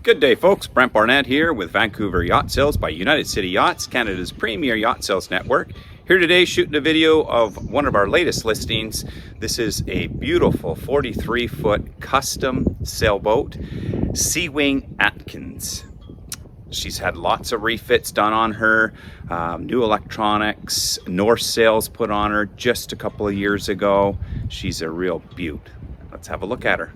Good day, folks. Brent Barnett here with Vancouver Yacht Sales by United City Yachts, Canada's premier yacht sales network. Here today shooting a video of one of our latest listings. This is a beautiful 43-foot custom sailboat, Seawing-Atkins. She's had lots of refits done on her, new electronics, North sails put on her just a couple of years ago. She's a real beaut. Let's have a look at her.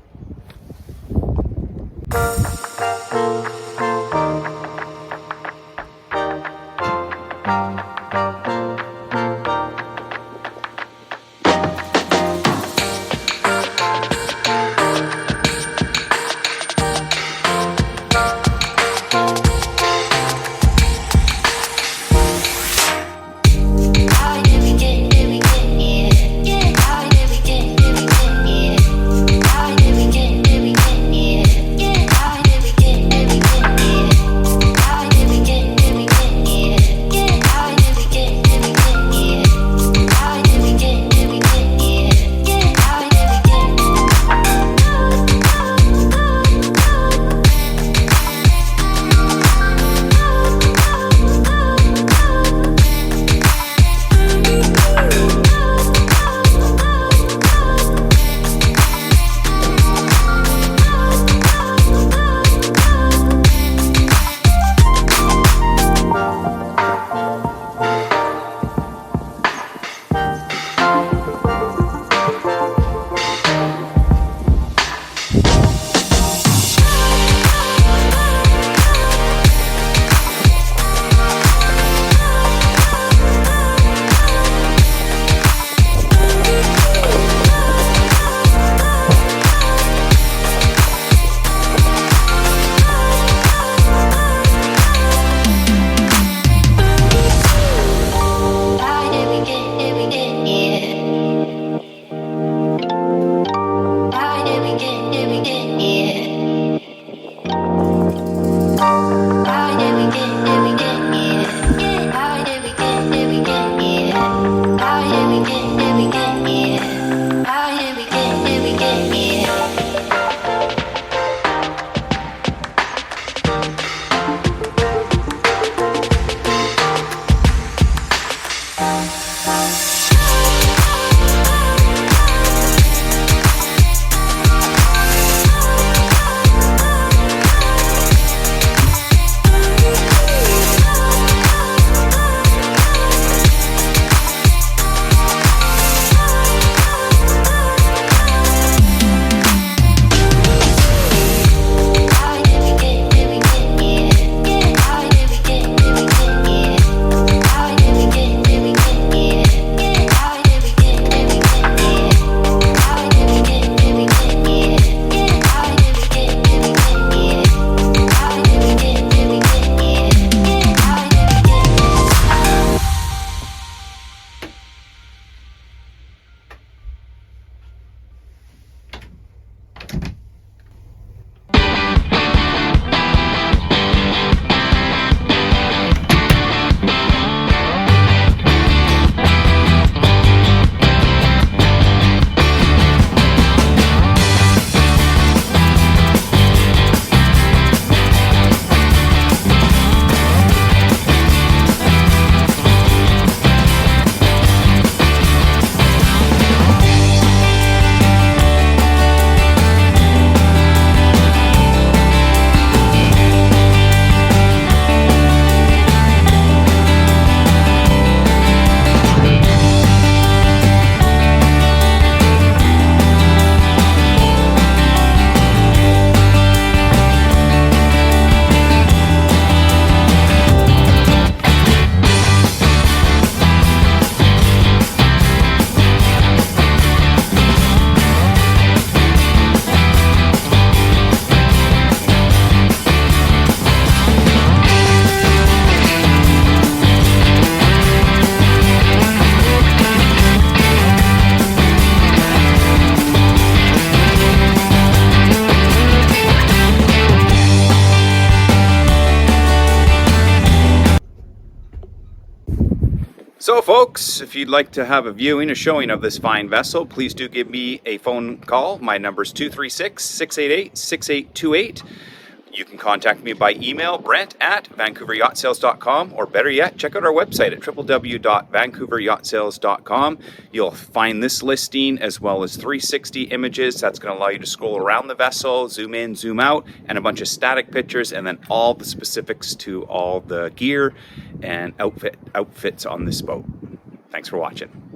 So folks, if you'd like to have a viewing or showing of this fine vessel, please do give me a phone call. My number is 236-688-6828. You can contact me by email, brent@vancouveryachtsales.com, or better yet, check out our website at www.vancouveryachtsales.com. You'll find this listing as well as 360 images. That's going to allow you to scroll around the vessel, zoom in, zoom out, and a bunch of static pictures, and then all the specifics to all the gear and outfits on this boat. Thanks for watching.